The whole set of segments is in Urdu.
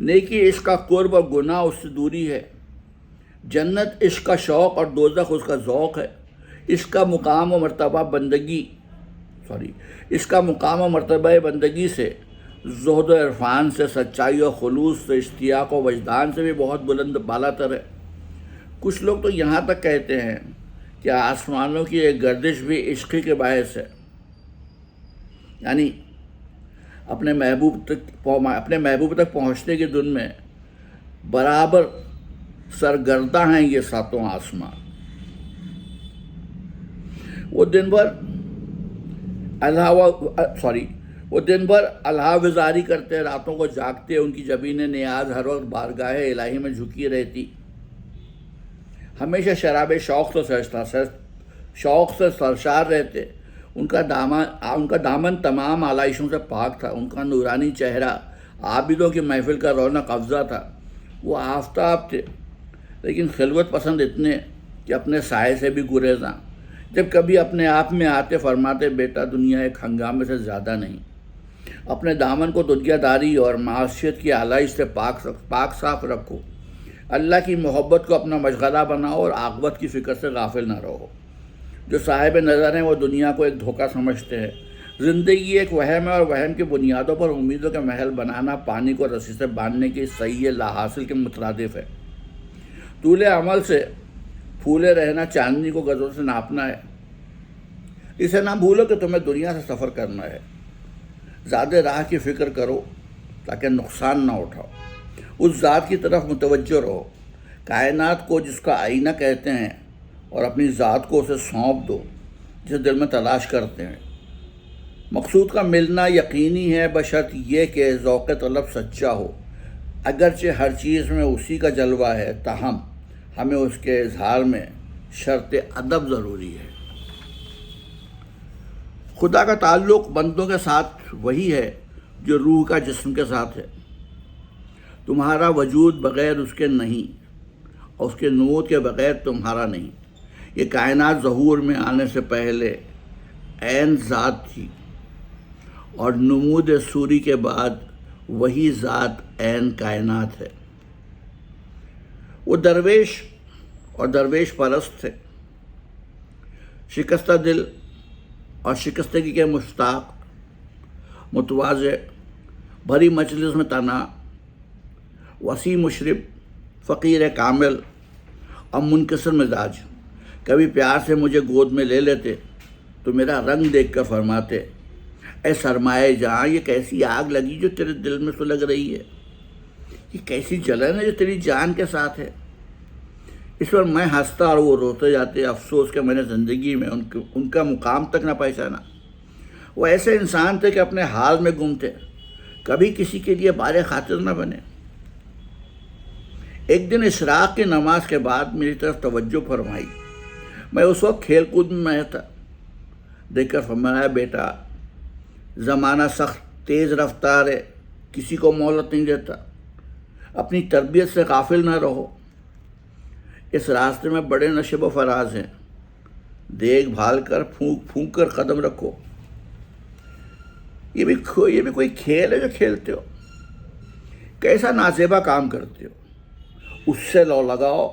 نیکی عشق کا قرب اور گناہ اس سے دوری ہے، جنت عشق کا شوق اور دوزخ اس کا ذوق ہے، اس کا مقام و مرتبہ بندگی سے، زہد و عرفان سے، سچائی و خلوص سے، اشتیاق و وجدان سے بھی بہت بلند بالا تر ہے۔ کچھ لوگ تو یہاں تک کہتے ہیں کہ آسمانوں کی ایک گردش بھی عشق کے باعث ہے، یعنی اپنے محبوب تک پہنچنے کے دن میں برابر سرگرداں ہیں یہ ساتوں آسمان۔ وہ دن بھر اللہ وزاری کرتے، راتوں کو جاگتے، ان کی جبین نیاز ہر وقت بارگاہ الہی میں جھکی رہتی، ہمیشہ شراب شوق سے سرشار رہتے۔ ان کا دامن تمام آلائشوں سے پاک تھا، ان کا نورانی چہرہ عابدوں کی محفل کا رونق افزا تھا۔ وہ آفتاب تھے لیکن خلوت پسند اتنے کہ اپنے سائے سے بھی گریزاں۔ جب کبھی اپنے آپ میں آتے فرماتے، بیٹا دنیا ایک ہنگامے سے زیادہ نہیں، اپنے دامن کو دنیا داری اور معاشیت کی آلائش سے پاک صاف رکھو، اللہ کی محبت کو اپنا مشغلہ بناؤ اور عاقبت کی فکر سے غافل نہ رہو۔ جو صاحب نظر ہیں وہ دنیا کو ایک دھوکہ سمجھتے ہیں، زندگی ایک وہم ہے اور وہم کی بنیادوں پر امیدوں کے محل بنانا پانی کو رسی سے باندھنے کی صحیح لا حاصل کے مترادف ہے۔ طول عمل سے پھولے رہنا چاندنی کو گزوں سے ناپنا ہے۔ اسے نہ بھولو کہ تمہیں دنیا سے سفر کرنا ہے، زیادہ راہ کی فکر کرو تاکہ نقصان نہ اٹھاؤ، اس ذات کی طرف متوجہ رہو، کائنات کو جس کا آئینہ کہتے ہیں، اور اپنی ذات کو اسے سونپ دو جسے دل میں تلاش کرتے ہیں۔ مقصود کا ملنا یقینی ہے بشرط یہ کہ ذوق طلب سچا ہو، اگرچہ ہر چیز میں اسی کا جلوہ ہے، تاہم ہمیں اس کے اظہار میں شرط ادب ضروری ہے۔ خدا کا تعلق بندوں کے ساتھ وہی ہے جو روح کا جسم کے ساتھ ہے۔ تمہارا وجود بغیر اس کے نہیں اور اس کے نور کے بغیر تمہارا نہیں۔ یہ کائنات ظہور میں آنے سے پہلے عین ذات تھی اور نمود سوری کے بعد وہی ذات عین کائنات ہے۔ وہ درویش اور درویش پرست تھے، شکستہ دل اور شکستگی کے مشتاق، متواضع، بھری مجلس میں تنہا، وسیع مشرب، فقیر کامل اور منکسر مزاج۔ کبھی پیار سے مجھے گود میں لے لیتے تو میرا رنگ دیکھ کر فرماتے، اے سرمایہ جہاں، یہ کیسی آگ لگی جو تیرے دل میں سلگ رہی ہے، یہ کیسی جلن ہے جو تیری جان کے ساتھ ہے۔ اس پر میں ہنستا اور وہ روتے جاتے، افسوس کہ میں نے زندگی میں ان کا مقام تک نہ پہچانا۔ وہ ایسے انسان تھے کہ اپنے حال میں گم تھے، کبھی کسی کے لیے بار خاطر نہ بنے۔ ایک دن اشراق کی نماز کے بعد میری طرف توجہ فرمائی، میں اس وقت کھیل کود میں تھا، دیکھ کر فرمایا، بیٹا زمانہ سخت تیز رفتار ہے، کسی کو مہلت نہیں دیتا، اپنی تربیت سے غافل نہ رہو، اس راستے میں بڑے نشیب و فراز ہیں، دیکھ بھال کر پھونک کر قدم رکھو۔ یہ بھی کوئی کھیل ہے جو کھیلتے ہو؟ کیسا نازیبا کام کرتے ہو؟ اس سے لو لگاؤ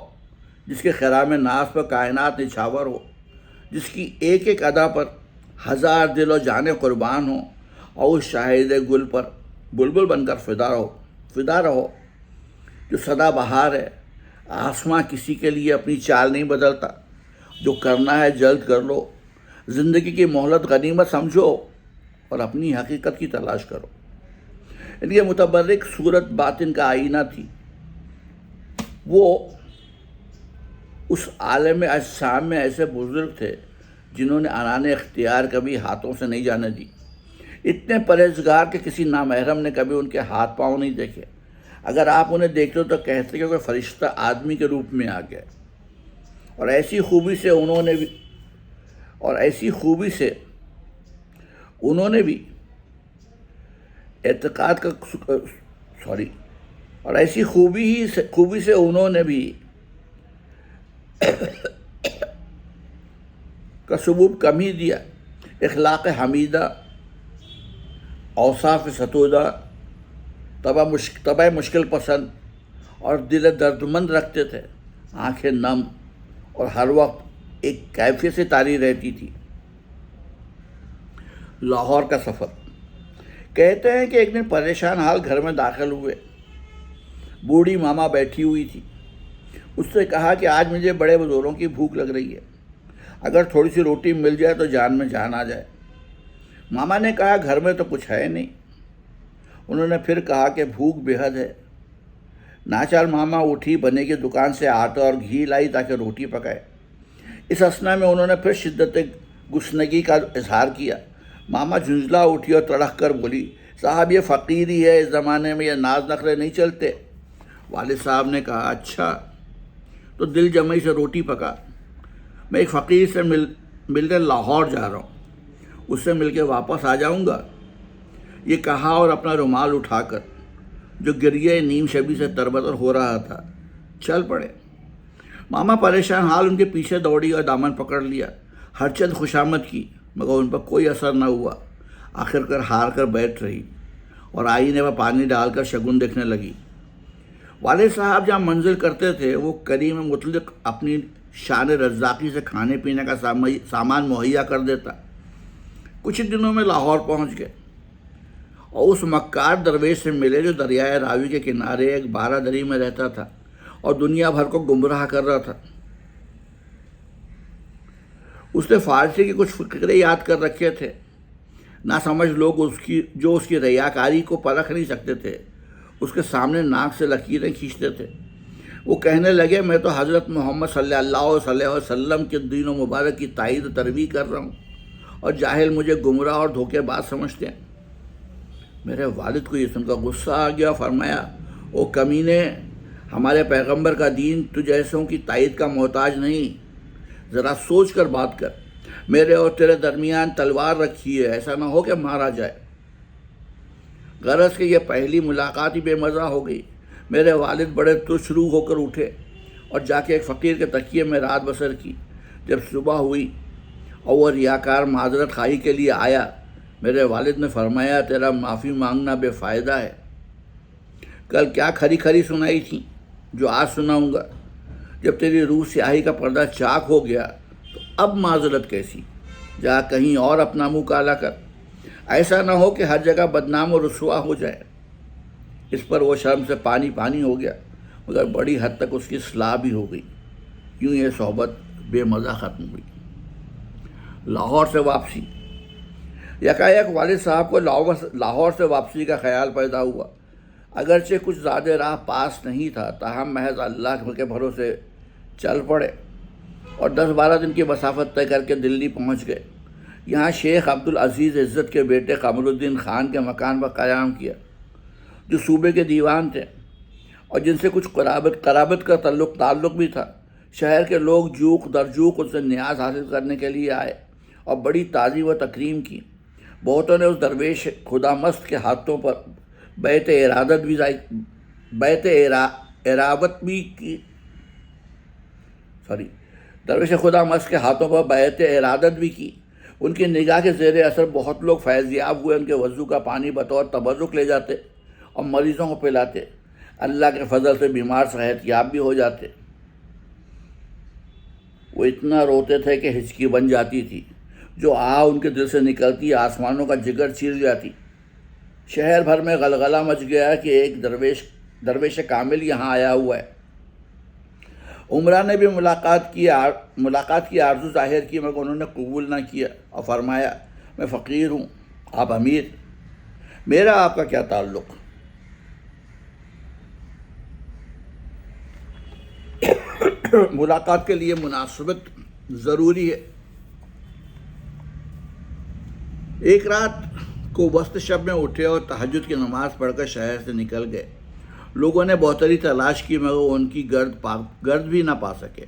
جس کے خرام ناز پر کائنات نچھاور ہو، جس کی ایک ایک ادا پر ہزار دل و جانیں قربان ہوں، اور اس شاہد گل پر بلبل بن کر فدا رہو جو سدا بہار ہے۔ آسماں کسی کے لیے اپنی چال نہیں بدلتا، جو کرنا ہے جلد کر لو، زندگی کی مہلت غنیمت سمجھو اور اپنی حقیقت کی تلاش کرو۔ ان کے متبرک صورت باطن کا آئینہ تھی، وہ اس عالم اجسام میں ایسے بزرگ تھے جنہوں نے عنان اختیار کبھی ہاتھوں سے نہیں جانے دی، اتنے پرہیزگار کہ کسی نامحرم نے کبھی ان کے ہاتھ پاؤں نہیں دیکھے، اگر آپ انہیں دیکھتے تو کہتے کہ کوئی فرشتہ آدمی کے روپ میں آ گیا۔ اور ایسی خوبی سے انہوں نے بھی اعتقاد کا اور ایسی خوبی سے انہوں نے بھی کا ثبوت کم ہی دیا۔ اخلاق حمیدہ، اوصاف ستودہ، طبع مشکل پسند اور دل دردمند رکھتے تھے، آنکھیں نم اور ہر وقت ایک کیفیت سے طاری رہتی تھی۔ لاہور کا سفر۔ کہتے ہیں کہ ایک دن پریشان حال گھر میں داخل ہوئے، بوڑھی ماما بیٹھی ہوئی تھی۔ اس سے کہا کہ آج مجھے بڑے بزرگوں کی بھوک لگ رہی ہے، اگر تھوڑی سی روٹی مل جائے تو جان میں جان آ جائے۔ ماما نے کہا گھر میں تو کچھ ہے نہیں۔ انہوں نے پھر کہا کہ بھوک بے حد ہے۔ ناچار ماما اٹھی، بنے کی دکان سے آٹا اور گھی لائی تاکہ روٹی پکائے۔ اس اثنا میں انہوں نے پھر شدت گسنگی کا اظہار کیا۔ ماما جھنجھلا اٹھی اور تڑک کر بولی، صاحب یہ فقیری ہے، اس زمانے میں یہ ناز نخرے نہیں چلتے۔ والد صاحب نے کہا اچھا، تو دل جمعی سے روٹی پکا، میں ایک فقیر سے ملنے لاہور جا رہا ہوں، اس سے مل کے واپس آ جاؤں گا، یہ کہا اور اپنا رومال اٹھا کر جو گریہ نیم شبی سے تربتر ہو رہا تھا چل پڑے۔ ماما پریشان حال ان کے پیچھے دوڑی اور دامن پکڑ لیا، ہر چند خوشامد کی مگر ان پر کوئی اثر نہ ہوا۔ آخر کر ہار کر بیٹھ رہی اور آئینے میں پانی ڈال کر شگن دیکھنے لگی۔ والد صاحب جہاں منزل کرتے تھے وہ کریم مطلق اپنی شان رزاقی سے کھانے پینے کا سامان مہیا کر دیتا۔ کچھ دنوں میں لاہور پہنچ گئے اور اس مکار درویش سے ملے جو دریائے راوی کے کنارے ایک بارہ دری میں رہتا تھا اور دنیا بھر کو گمراہ کر رہا تھا۔ اس نے فارسی کے کچھ فقرے یاد کر رکھے تھے۔ نہ سمجھ لوگ جو اس کی ریاکاری کو پرکھ نہیں سکتے تھے، اس کے سامنے ناک سے لکیریں کھینچتے تھے۔ وہ کہنے لگے میں تو حضرت محمد صلی اللہ علیہ وسلم کے دین و مبارک کی تائید و ترویج کر رہا ہوں اور جاہل مجھے گمراہ اور دھوکے باز سمجھتے ہیں۔ میرے والد کو یہ سن کر غصہ آ گیا، فرمایا او کمینے، ہمارے پیغمبر کا دین تجھ ایسوں کی تائید کا محتاج نہیں، ذرا سوچ کر بات کر، میرے اور تیرے درمیان تلوار رکھی ہے، ایسا نہ ہو کہ مارا جائے۔ غرض کہ یہ پہلی ملاقات ہی بے مزہ ہو گئی۔ میرے والد بڑے ترش روح ہو کر اٹھے اور جا کے ایک فقیر کے تکیے میں رات بسر کی۔ جب صبح ہوئی اور وہ ریاکار معذرت خواہی کے لیے آیا، میرے والد نے فرمایا تیرا معافی مانگنا بے فائدہ ہے، کل کیا کھری کھری سنائی تھی جو آج سناؤں گا۔ جب تیری روح سیاہی کا پردہ چاک ہو گیا تو اب معذرت کیسی، جا کہیں اور اپنا منہ کالا کر، ایسا نہ ہو کہ ہر جگہ بدنام و رسوا ہو جائے۔ اس پر وہ شرم سے پانی پانی ہو گیا مگر بڑی حد تک اس کی اصلاح بھی ہو گئی۔ یوں یہ صحبت بے مزہ ختم ہوئی۔ لاہور سے واپسی۔ یکایک والد صاحب کو لاہور سے واپسی کا خیال پیدا ہوا۔ اگرچہ کچھ زیادہ راہ پاس نہیں تھا، تاہم محض اللہ کے بھروسے چل پڑے اور 10-12 دن کی مسافت طے کر کے دلی پہنچ گئے۔ یہاں شیخ عبدالعزیز عزت کے بیٹے قمر الدین خان کے مکان پر قیام کیا، جو صوبے کے دیوان تھے اور جن سے کچھ قرابت کا تعلق بھی تھا۔ شہر کے لوگ جوق در جوق ان سے نیاز حاصل کرنے کے لیے آئے اور بڑی تعظیم و تکریم کی۔ بہتوں نے اس درویش خدا مست کے ہاتھوں پر بیعت ارابت بھی کی۔ درویش خدا مست کے ہاتھوں پر بیعت ارادت بھی کی۔ ان کی نگاہ کے زیر اثر بہت لوگ فیض یاب ہوئے۔ ان کے وضو کا پانی بطور تبرک لے جاتے اور مریضوں کو پلاتے۔ اللہ کے فضل سے بیمار صحت یاب بھی ہو جاتے۔ وہ اتنا روتے تھے کہ ہچکی بن جاتی تھی، جو ان کے دل سے نکلتی آسمانوں کا جگر چیر جاتی۔ شہر بھر میں غلغلہ مچ گیا کہ ایک درویش کامل یہاں آیا ہوا ہے۔ عمرہ نے بھی ملاقات کی آرزو ظاہر کی مگر انہوں نے قبول نہ کیا اور فرمایا میں فقیر ہوں، آپ امیر، میرا آپ کا کیا تعلق۔ ملاقات کے لیے مناسبت ضروری ہے۔ ایک رات کو وسط شب میں اٹھے اور تہجد کی نماز پڑھ کر شہر سے نکل گئے۔ لوگوں نے بہتری تلاش کی مگر ان کی گرد بھی نہ پا سکے۔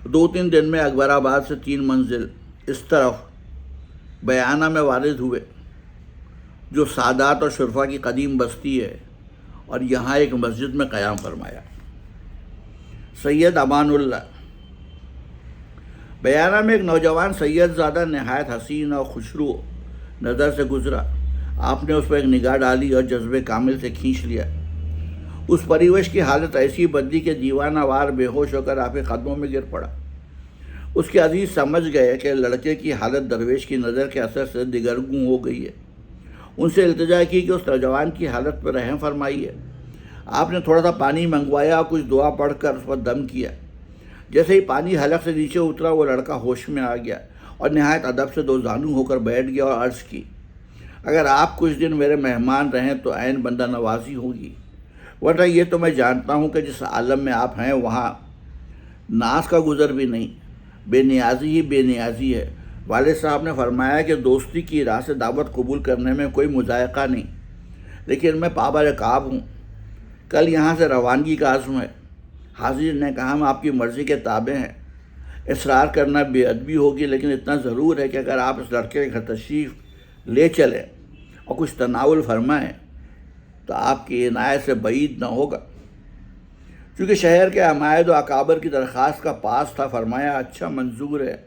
2-3 دن میں اکبر آباد سے 3 منزل اس طرف بیانہ میں وارد ہوئے، جو سادات اور شرفا کی قدیم بستی ہے، اور یہاں ایک مسجد میں قیام فرمایا۔ سید امان اللہ۔ بیانہ میں ایک نوجوان سید زادہ نہایت حسین اور خوشرو نظر سے گزرا۔ آپ نے اس پر ایک نگاہ ڈالی اور جذبے کامل سے کھینچ لیا۔ اس پریوش کی حالت ایسی بدلی کہ دیوانہ وار بے ہوش ہو کر آپ کے قدموں میں گر پڑا۔ اس کے عزیز سمجھ گئے کہ لڑکے کی حالت درویش کی نظر کے اثر سے دگرگوں ہو گئی ہے۔ ان سے التجا کی کہ اس نوجوان کی حالت پر رحم فرمائیے۔ آپ نے تھوڑا سا پانی منگوایا اور کچھ دعا پڑھ کر اس پر دم کیا۔ جیسے ہی پانی حلق سے نیچے اترا وہ لڑکا ہوش میں آ گیا اور نہایت ادب سے دو زانو ہو کر بیٹھ گیا اور عرض کی، اگر آپ کچھ دن میرے مہمان رہیں تو عین بندہ نوازی ہوگی، ورنہ یہ تو میں جانتا ہوں کہ جس عالم میں آپ ہیں وہاں ناز کا گزر بھی نہیں، بے نیازی ہی بے نیازی ہے۔ والد صاحب نے فرمایا کہ دوستی کی راہ سے دعوت قبول کرنے میں کوئی مذائقہ نہیں، لیکن میں پابند رکاب ہوں، کل یہاں سے روانگی کا عزم ہے۔ حاضر نے کہا، ہم آپ کی مرضی کے تابع ہیں، اصرار کرنا بے ادبی ہوگی، لیکن اتنا ضرور ہے کہ اگر آپ اس لڑکے کے گھر تشریف لے چلیں اور کچھ تناول فرمائیں تو آپ کی عنایت سے بعید نہ ہوگا۔ چونکہ شہر کے عمائد و اکابر کی درخواست کا پاس تھا، فرمایا اچھا منظور ہے،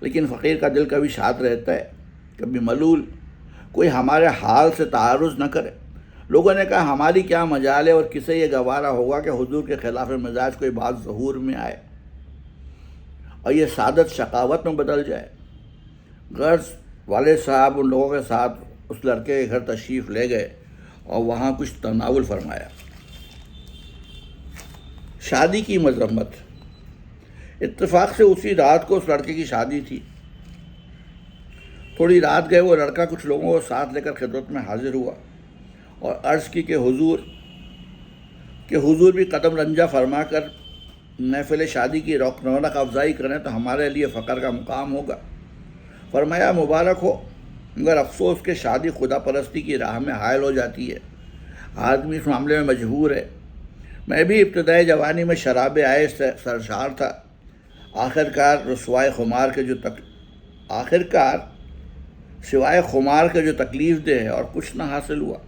لیکن فقیر کا دل کبھی شاد رہتا ہے کبھی ملول، کوئی ہمارے حال سے تعارض نہ کرے۔ لوگوں نے کہا، ہماری کیا مجال ہے اور کسے یہ گوارا ہوگا کہ حضور کے خلاف مزاج کوئی بات ظہور میں آئے اور یہ سعادت شقاوت میں بدل جائے۔ غرض والد صاحب ان لوگوں کے ساتھ اس لڑکے کے گھر تشریف لے گئے اور وہاں کچھ تناول فرمایا۔ شادی کی مذمت۔ اتفاق سے اسی رات کو اس لڑکے کی شادی تھی۔ تھوڑی رات گئے وہ لڑکا کچھ لوگوں کو ساتھ لے کر خدمت میں حاضر ہوا اور عرض کی کہ حضور بھی قدم رنجہ فرما کر محفل شادی کی رونق افزائی کریں تو ہمارے لیے فخر کا مقام ہوگا۔ فرمایا مبارک ہو، مگر افسوس کہ شادی خدا پرستی کی راہ میں حائل ہو جاتی ہے، آدمی اس معاملے میں مجبور ہے۔ میں بھی ابتدائی جوانی میں شراب آئے سرشار تھا، آخرکار سوائے خمار کے جو تکلیف دہ ہے اور کچھ نہ حاصل ہوا۔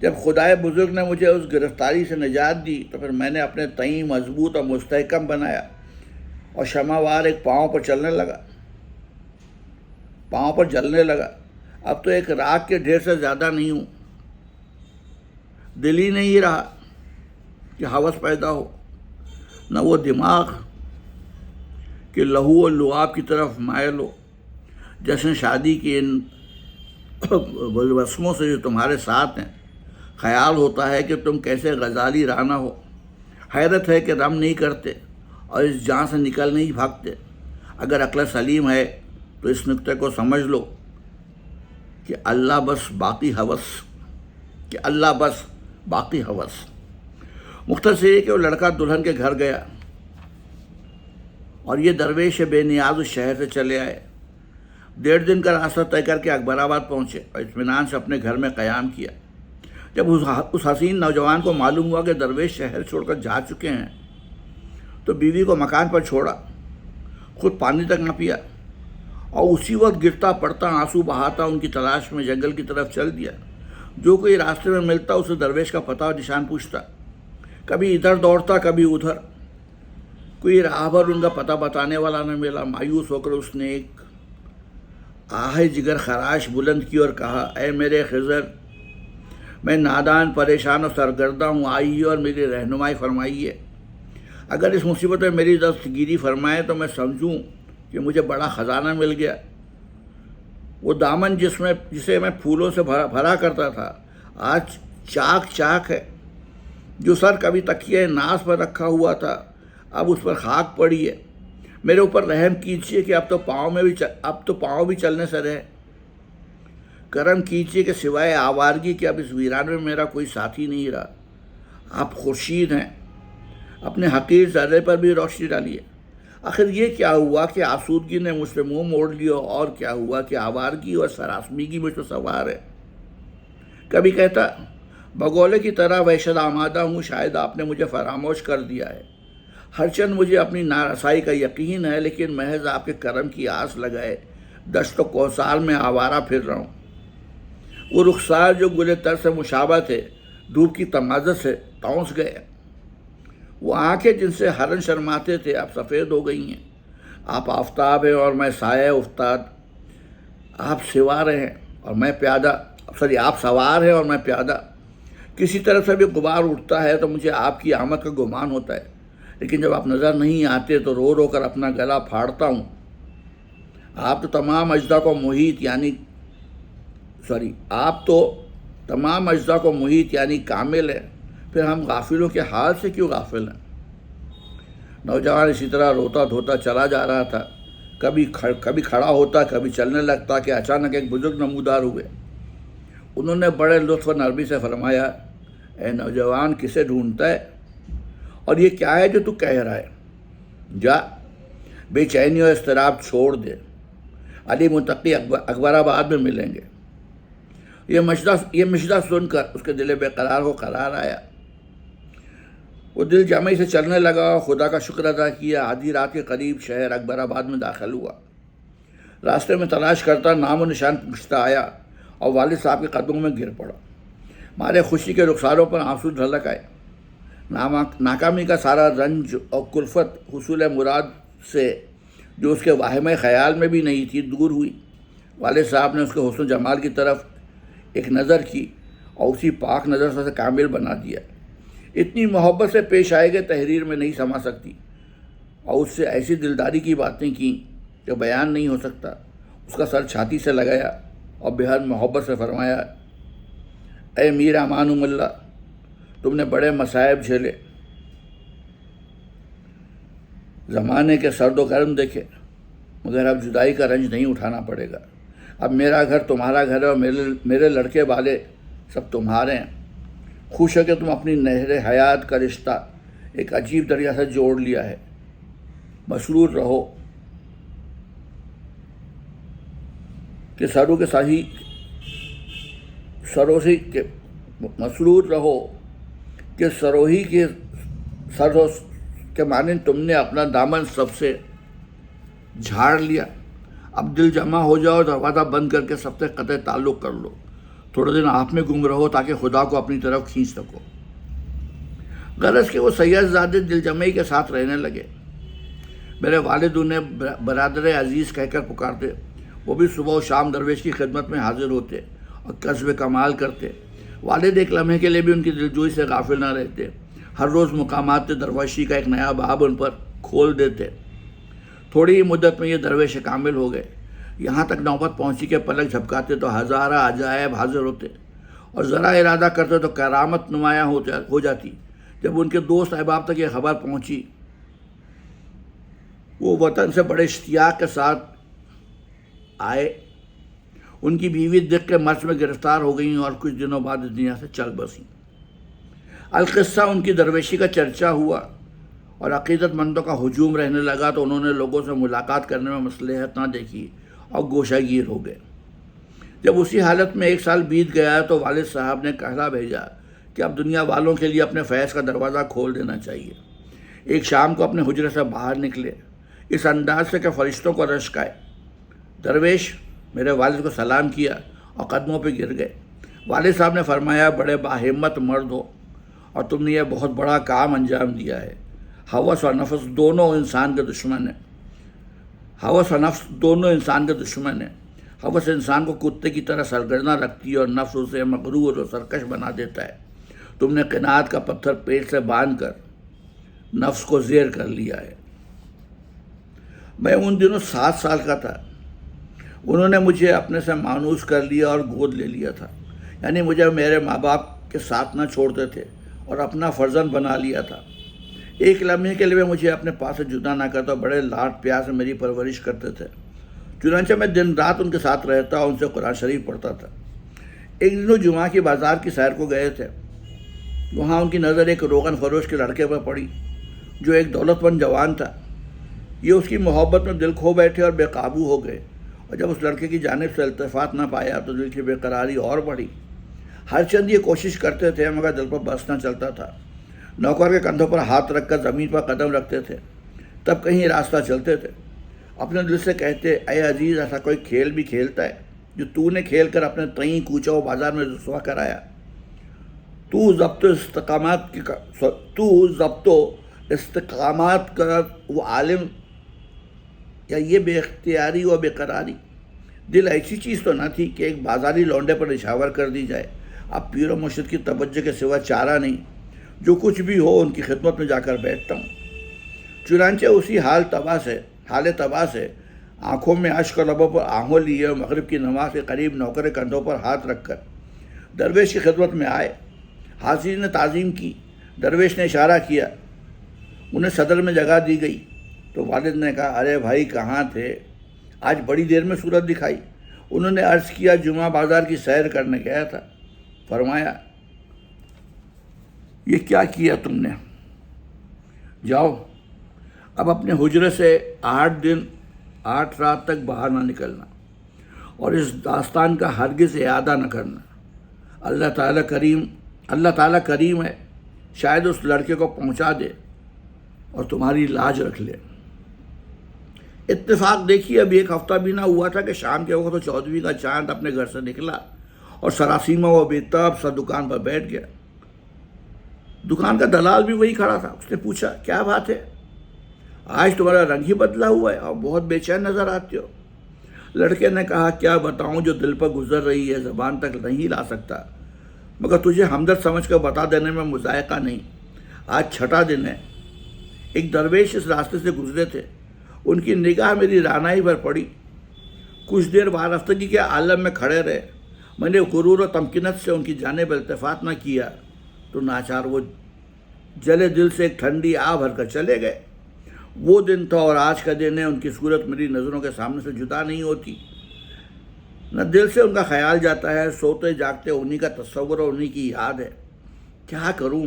جب خدائے بزرگ نے مجھے اس گرفتاری سے نجات دی تو پھر میں نے اپنے تئیں مضبوط اور مستحکم بنایا اور شمع وار ایک پاؤں پر جلنے لگا۔ اب تو ایک راکھ کے ڈھیر سے زیادہ نہیں ہوں۔ دل ہی نہیں رہا کہ ہوس پیدا ہو، نہ وہ دماغ کہ لہو و لعاب کی طرف مائل ہو۔ جشن شادی کی ان رسموں سے جو تمہارے ساتھ ہیں، خیال ہوتا ہے کہ تم کیسے غزالی رانہ ہو۔ حیرت ہے کہ رم نہیں کرتے اور اس جان سے نکل نہیں بھاگتے۔ اگر عقل سلیم ہے تو اس نقطے کو سمجھ لو کہ اللہ بس باقی ہوس۔ مختصر یہ کہ وہ لڑکا دلہن کے گھر گیا اور یہ درویش بے نیاز اس شہر سے چلے آئے۔ 1.5 دن کا راستہ طے کر کے اکبر آباد پہنچے اور اطمینان سے اپنے گھر میں قیام کیا۔ جب اس حسین نوجوان کو معلوم ہوا کہ درویش شہر چھوڑ کر جا چکے ہیں تو بیوی کو مکان پر چھوڑا، خود پانی تک نہ پیا اور اسی وقت گرتا پڑتا آنسو بہاتا ان کی تلاش میں جنگل کی طرف چل دیا۔ جو کوئی راستے میں ملتا اسے درویش کا پتہ اور نشان پوچھتا، کبھی ادھر دوڑتا کبھی ادھر، کوئی راہ بھر ان کا پتہ بتانے والا نہ ملا۔ مایوس ہو کر اس نے ایک آہ جگر خراش بلند کی اور کہا، اے میرے خضر، میں نادان پریشان و سرگردہ ہوں، آئیے اور میری رہنمائی فرمائیے۔ اگر اس مصیبت میں میری دستگیری فرمائے تو میں سمجھوں کہ مجھے بڑا خزانہ مل گیا۔ وہ دامن جسے میں پھولوں سے بھرا کرتا تھا آج چاک ہے۔ جو سر کبھی تکیے ناز پر رکھا ہوا تھا اب اس پر خاک پڑی ہے۔ میرے اوپر رحم کیجیے کہ اب تو پاؤں بھی چلنے سے رہے۔ کرم کیجیے کہ سوائے آوارگی کے اب اس ویران میں میرا کوئی ساتھی نہیں رہا۔ آپ خورشید ہیں، اپنے حقیر ذرے پر بھی روشنی ڈالیے۔ آخر یہ کیا ہوا کہ آسودگی نے مجھ سے منہ موڑ لیا، اور کیا ہوا کہ آوارگی اور سراسمیگی مجھ پر سوار ہے۔ کبھی کہتا بگولے کی طرح وحشت آمادہ ہوں، شاید آپ نے مجھے فراموش کر دیا ہے۔ ہرچند مجھے اپنی نارسائی کا یقین ہے، لیکن محض آپ کے کرم کی آس لگائے دشت و کوسال میں آوارہ پھر رہا ہوں۔ وہ رخسار جو گلے تر سے مشابہ تھے دھوپ کی تمازت سے تونس گئے۔ وہ آنکھیں جن سے ہرن شرماتے تھے اب سفید ہو گئی ہیں۔ آپ آفتاب ہیں اور میں سایہ افتاد، آپ سوار ہیں اور میں پیادہ۔ کسی طرح سے بھی غبار اٹھتا ہے تو مجھے آپ کی آمد کا گمان ہوتا ہے، لیکن جب آپ نظر نہیں آتے تو رو رو کر اپنا گلا پھاڑتا ہوں۔ آپ تو تمام اجزاء کو محیط یعنی کامل ہے، پھر ہم غافلوں کے حال سے کیوں غافل ہیں؟ نوجوان اسی طرح روتا دھوتا چلا جا رہا تھا، کبھی کھڑا ہوتا، کبھی چلنے لگتا کہ اچانک ایک بزرگ نمودار ہوئے۔ انہوں نے بڑے لطف و نرمی سے فرمایا، اے نوجوان، کسے ڈھونڈتا ہے اور یہ کیا ہے جو تو کہہ رہا ہے؟ جا، بے چینی اور اضطراب چھوڑ دے، علی متقی اکبر آباد میں ملیں گے۔ یہ مشدہ سن کر اس کے دل بے قرار کو قرار آیا۔ وہ دل جمعی سے چلنے لگا اور خدا کا شکر ادا کیا۔ آدھی رات کے قریب شہر اکبر آباد میں داخل ہوا۔ راستے میں تلاش کرتا نام و نشان پوچھتا آیا اور والد صاحب کے قدموں میں گر پڑا۔ مارے خوشی کے رخساروں پر آنسو ڈھلک آئے۔ ناکامی کا سارا رنج اور کلفت حصول مراد سے جو اس کے واہمہ خیال میں بھی نہیں تھی دور ہوئی۔ والد صاحب نے اس کے حسن و جمال کی طرف ایک نظر کی اور اسی پاک نظر سے کامل بنا دیا۔ اتنی محبت سے پیش آئے کہ تحریر میں نہیں سما سکتی، اور اس سے ایسی دلداری کی باتیں کیں کہ بیان نہیں ہو سکتا۔ اس کا سر چھاتی سے لگایا اور بےحد محبت سے فرمایا، اے میر امان اللہ، تم نے بڑے مصائب جھیلے، زمانے کے سرد و گرم دیکھے، مگر اب جدائی کا رنج نہیں اٹھانا پڑے گا۔ اب میرا گھر تمہارا گھر ہے اور میرے لڑکے والے سب تمہارے ہیں۔ خوش ہے کہ تم اپنی نہر حیات کا رشتہ ایک عجیب دریا سے جوڑ لیا ہے۔ مسرور رہو کہ سروہی کے سرو کے مانند تم نے اپنا دامن سب سے جھاڑ لیا۔ اب دل جمع ہو جاؤ، دروازہ بند کر کے سب سے قطع تعلق کر لو۔ تھوڑے دن آپ میں گم رہو تاکہ خدا کو اپنی طرف کھینچ سکو۔ غرض کہ وہ سید زادے دل جمعی کے ساتھ رہنے لگے۔ میرے والد انہیں برادر عزیز کہہ کر پکارتے۔ وہ بھی صبح و شام درویش کی خدمت میں حاضر ہوتے اور کسب کمال کرتے۔ والد ایک لمحے کے لیے بھی ان کی دلجوئی سے غافل نہ رہتے۔ ہر روز مقامات درویشی کا ایک نیا باب ان پر کھول دیتے۔ تھوڑی ہی مدت میں یہ درویش کامل ہو گئے۔ یہاں تک نوبت پہنچی کہ پلک جھپکاتے تو ہزارہ عجائب حاضر ہوتے، اور ذرا ارادہ کرتے تو کرامت نمایاں ہو جاتی۔ جب ان کے دوست احباب تک یہ خبر پہنچی، وہ وطن سے بڑے اشتیاق کے ساتھ آئے۔ ان کی بیوی دق کے مرض میں گرفتار ہو گئیں اور کچھ دنوں بعد اس دنیا سے چل بسیں۔ القصہ ان کی درویشی کا چرچا ہوا اور عقیدت مندوں کا ہجوم رہنے لگا تو انہوں نے لوگوں سے ملاقات کرنے میں مصلحت نہ دیکھی اور گوشہ گیر ہو گئے۔ جب اسی حالت میں 1 سال بیت گیا تو والد صاحب نے کہلا بھیجا کہ اب دنیا والوں کے لیے اپنے فیض کا دروازہ کھول دینا چاہیے۔ ایک شام کو اپنے حجرے سے باہر نکلے اس انداز سے کہ فرشتوں کو رشک آئے۔ درویش میرے والد کو سلام کیا اور قدموں پہ گر گئے۔ والد صاحب نے فرمایا، بڑے باہمت مرد ہو اور تم نے یہ بہت بڑا کام انجام دیا ہے۔ ہوس اور نفس دونوں انسان کے دشمن ہیں۔ ہوس اور نفس دونوں انسان کے دشمن ہیں۔ ہوس انسان کو کتے کی طرح سرگرداں رکھتی ہے اور نفس اسے مغرور اور سرکش بنا دیتا ہے۔ تم نے قناعت کا پتھر پیٹ سے باندھ کر نفس کو زیر کر لیا ہے۔ میں ان دنوں 7 سال کا تھا۔ انہوں نے مجھے اپنے سے مانوس کر لیا اور گود لے لیا تھا، یعنی مجھے میرے ماں باپ کے ساتھ نہ چھوڑتے تھے اور اپنا فرزند بنا لیا تھا۔ ایک لمحے کے لیے مجھے اپنے پاس سے جدا نہ کرتا، بڑے لاڈ پیار سے میری پرورش کرتے تھے۔ چنانچہ میں دن رات ان کے ساتھ رہتا اور ان سے قرآن شریف پڑھتا تھا۔ ایک دن وہ جمعہ کی بازار کی سیر کو گئے تھے۔ وہاں ان کی نظر ایک روغن فروش کے لڑکے پر پڑی جو ایک دولت مند جوان تھا۔ یہ اس کی محبت میں دل کھو بیٹھے اور بے قابو ہو گئے، اور جب اس لڑکے کی جانب سے التفات نہ پایا تو دل کی بے قراری اور بڑھی۔ ہر چند یہ کوشش کرتے تھے مگر دل پر بس نہ چلتا تھا۔ نوکر کے کندھوں پر ہاتھ رکھ کر زمین پر قدم رکھتے تھے، تب کہیں راستہ چلتے تھے۔ اپنے دل سے کہتے، اے عزیز، ایسا کوئی کھیل بھی کھیلتا ہے جو تو نے کھیل کر اپنے تئیں کوچہ و بازار میں رسوا کرایا؟ تو ضبط و استقامات کا وہ عالم، یا یہ بے اختیاری و بے قراری؟ دل ایسی چیز تو نہ تھی کہ ایک بازاری لونڈے پر نشاور کر دی جائے اب پیر و مرشد کی توجہ کے سوا چارہ نہیں، جو کچھ بھی ہو ان کی خدمت میں جا کر بیٹھتا ہوں۔ چنانچہ اسی حال تباہ سے آنکھوں میں اشک اور لبوں پر آہوں لیے اور مغرب کی نماز کے قریب نوکر کندھوں پر ہاتھ رکھ کر درویش کی خدمت میں آئے۔ حاضرین نے تعظیم کی، درویش نے اشارہ کیا، انہیں صدر میں جگہ دی گئی تو والد نے کہا، ارے بھائی کہاں تھے؟ آج بڑی دیر میں صورت دکھائی۔ انہوں نے عرض کیا، جمعہ بازار کی سیر کرنے گیا تھا۔ فرمایا، یہ کیا کیا تم نے؟ جاؤ اب اپنے حجرے سے 8 دن 8 رات تک باہر نہ نکلنا اور اس داستان کا ہرگز اعادہ نہ کرنا۔ اللہ تعالیٰ کریم ہے، شاید اس لڑکے کو پہنچا دے اور تمہاری لاج رکھ لے۔ اتفاق دیکھیے، ابھی 1 ہفتہ بھی نہ ہوا تھا کہ شام کے وقت 14ویں کا چاند اپنے گھر سے نکلا اور سراسیمہ و بےتاب سا دکان پر بیٹھ گیا۔ دکان کا دلال بھی وہی کھڑا تھا۔ اس نے پوچھا، کیا بات ہے؟ آج تمہارا رنگ ہی بدلا ہوا ہے اور بہت بے چین نظر آتے ہو۔ لڑکے نے کہا، کیا بتاؤں، جو دل پر گزر رہی ہے زبان تک نہیں لا سکتا، مگر تجھے ہمدرد سمجھ کر بتا دینے میں مذائقہ نہیں۔ آج 6واں دن ہے۔ ایک درویش اس راستے سے گزرے تھے، ان کی نگاہ میری رعنائی پر پڑی۔ کچھ دیر وارفتگی کے عالم میں کھڑے رہے۔ میں نے غرور و تمکنت سے ان کی جانب التفات نہ کیا تو ناچار وہ جلے دل سے ایک ٹھنڈی آہ بھر کر چلے گئے۔ وہ دن تھا اور آج کا دن ہے، ان کی صورت میری نظروں کے سامنے سے جدا نہیں ہوتی، نہ دل سے ان کا خیال جاتا ہے۔ سوتے جاگتے انہی کا تصور اور انہی کی یاد ہے۔ کیا کروں؟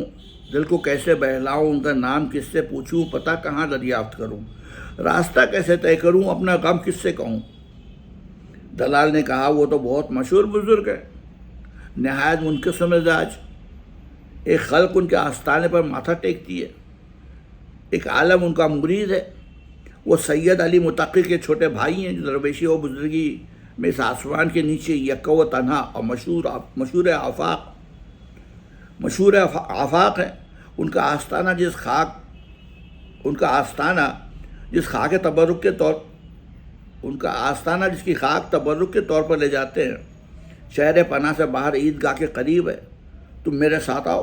دل کو کیسے بہلاؤں؟ ان کا نام کس سے پوچھوں؟ پتہ کہاں دریافت کروں؟ راستہ کیسے طے کروں؟ اپنا غم کس سے کہوں؟ دلال نے کہا، وہ تو بہت مشہور بزرگ ہے، نہایت منکسر مزاج، ایک خلق ان کے آستانے پر ماتھا ٹیکتی ہے، ایک عالم ان کا مرید ہے۔ وہ سید علی متقی کے چھوٹے بھائی ہیں، جو درویشی و بزرگی میں اس آسمان کے نیچے یکا و تنہا اور مشہور آفاق ہے۔ ان کا آستانہ جس کی خاک تبرک کے طور پر لے جاتے ہیں، شہر پناہ سے باہر عیدگاہ کے قریب ہے۔ تم میرے ساتھ آؤ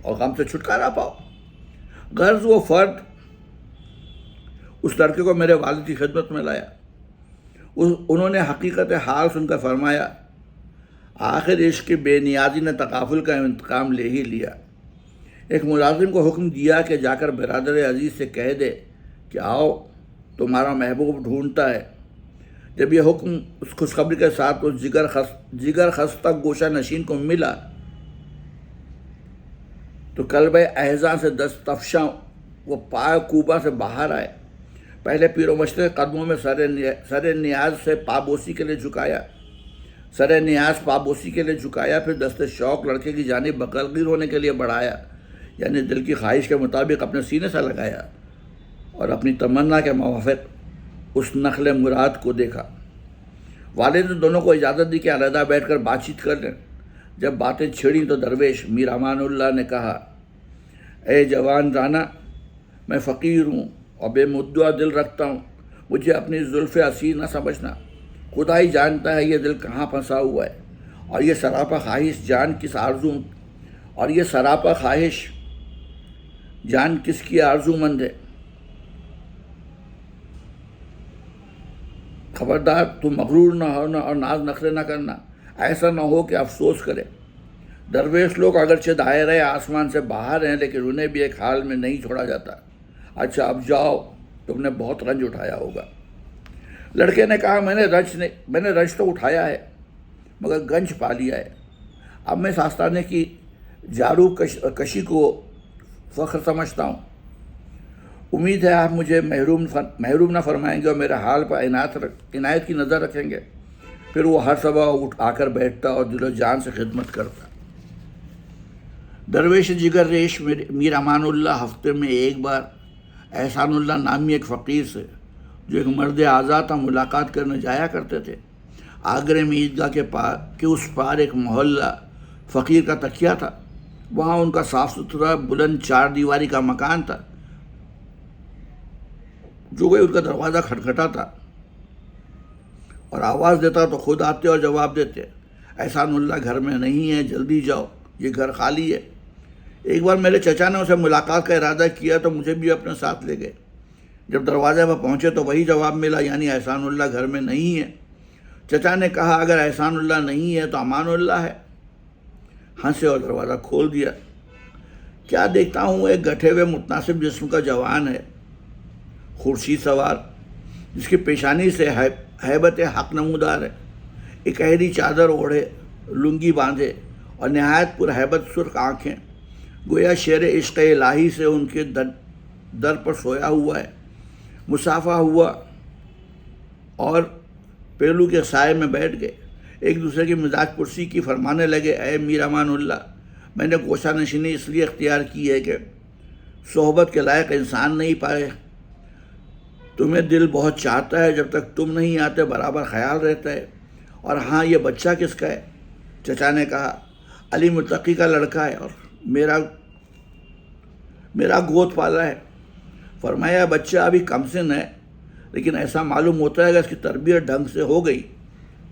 اور غم سے چھٹکارا پاؤ۔ غرض وہ فرد اس لڑکے کو میرے والد کی خدمت میں لایا۔ انہوں نے حقیقت حال سن کر فرمایا، آخر عشق کی بے نیازی نے تغافل کا انتقام لے ہی لیا۔ ایک ملازم کو حکم دیا کہ جا کر برادر عزیز سے کہہ دے کہ آؤ، تمہارا محبوب ڈھونڈتا ہے۔ جب یہ حکم اس خوشخبری کے ساتھ اس جگر خستہ گوشہ نشین کو ملا تو قلب احزان سے دست افشاں وہ پائے کوبہ سے باہر آئے۔ پہلے پیر و مرشد کے قدموں میں سر نیاز پابوسی کے لیے جھکایا، پھر دست شوق لڑکے کی جانب بغلگیر ہونے کے لیے بڑھایا، یعنی دل کی خواہش کے مطابق اپنے سینے سے لگایا اور اپنی تمنا کے موافق اس نخل مراد کو دیکھا۔ والد نے دونوں کو اجازت دی کہ علیحدہ بیٹھ کر بات چیت کر لیں۔ جب باتیں چھڑیں تو درویش میر امان اللہ نے کہا، اے جوان رانا، میں فقیر ہوں اور بے مدعا دل رکھتا ہوں، مجھے اپنی زلف اسیر نہ سمجھنا۔ خدا ہی جانتا ہے یہ دل کہاں پھنسا ہوا ہے اور یہ سراپا خواہش جان کس کی آرزو مند ہے۔ خبردار تم مغرور نہ ہونا اور ناز نخرے نہ کرنا، ایسا نہ ہو کہ افسوس کرے۔ درویش لوگ اگرچہ دائرۂ آسمان سے باہر ہیں، لیکن انہیں بھی ایک حال میں نہیں چھوڑا جاتا۔ اچھا اب جاؤ، تم نے بہت رنج اٹھایا ہوگا۔ لڑکے نے کہا، میں نے رنج تو اٹھایا ہے مگر گنج پا لیا ہے۔ اب میں اس آستانے کی جارو کشی کو فخر سمجھتا ہوں۔ امید ہے آپ مجھے محروم نہ فرمائیں گے اور میرے حال پر عنایت کی نظر رکھیں گے۔ پھر وہ ہر صبح آ کر بیٹھتا اور دل و جان سے خدمت کرتا۔ درویش جگر ریش میر امان اللہ ہفتے میں ایک بار احسان اللہ نامی ایک فقیر سے، جو ایک مرد آزاد تھا، ملاقات کرنے جایا کرتے تھے۔ آگرے میں عیدگاہ کے اس پار ایک محلہ فقیر کا تکیہ تھا۔ وہاں ان کا صاف ستھرا بلند 4 دیواری کا مکان تھا۔ جو کوئی ان کا دروازہ کھٹکھٹاتا اور آواز دیتا تو خود آتے اور جواب دیتے۔ احسان اللہ گھر میں نہیں ہے، جلدی جاؤ، یہ گھر خالی ہے۔ ایک بار میرے چچا نے اسے ملاقات کا ارادہ کیا تو مجھے بھی اپنے ساتھ لے گئے۔ جب دروازے پر پہنچے تو وہی جواب ملا، یعنی احسان اللہ گھر میں نہیں ہے۔ چچا نے کہا اگر احسان اللہ نہیں ہے تو امان اللہ ہے۔ ہنسے اور دروازہ کھول دیا۔ کیا دیکھتا ہوں ایک گٹھے ہوئے متناسب جسم کا جوان ہے، خورشید سوار، جس کی پیشانی سے ہیبت حق نمودار ہے، ایک اہری چادر اوڑھے، لنگی باندھے اور نہایت پر ہیبت سرخ آنکھیں، گویا شیر عشق الہی سے ان کے در پر سویا ہوا ہے۔ مصافحہ ہوا اور پہلو کے سائے میں بیٹھ گئے، ایک دوسرے کی مزاج پرسی کی، فرمانے لگے اے میر امان اللہ، میں نے گوشہ نشینی اس لیے اختیار کی ہے کہ صحبت کے لائق انسان نہیں پائے، تمہیں دل بہت چاہتا ہے، جب تک تم نہیں آتے برابر خیال رہتا ہے۔ اور ہاں یہ بچہ کس کا ہے؟ چچا نے کہا علی متقی کا لڑکا ہے اور میرا گود پالا ہے۔ فرمایا بچہ ابھی کم سن ہے، لیکن ایسا معلوم ہوتا ہے کہ اس کی تربیت ڈھنگ سے ہو گئی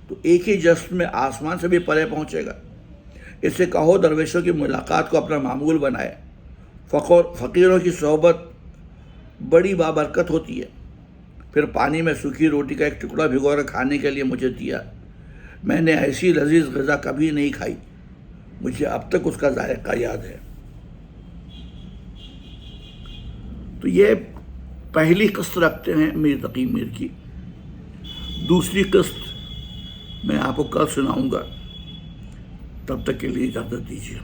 تو ایک ہی جسم میں آسمان سے بھی پرے پہنچے گا۔ اس سے کہو درویشوں کی ملاقات کو اپنا معمول بنائے، فقیروں کی صحبت بڑی بابرکت ہوتی ہے۔ پھر پانی میں سوکھی روٹی کا ایک ٹکڑا بھگو کر کھانے کے لیے مجھے دیا۔ میں نے ایسی لذیذ غذا کبھی نہیں کھائی، مجھے اب تک اس کا ذائقہ یاد ہے۔ تو یہ پہلی قسط رکھتے ہیں میر تقی میر کی۔ دوسری قسط میں آپ کو کل سناؤں گا، تب تک کے لیے اجازت دیجیے۔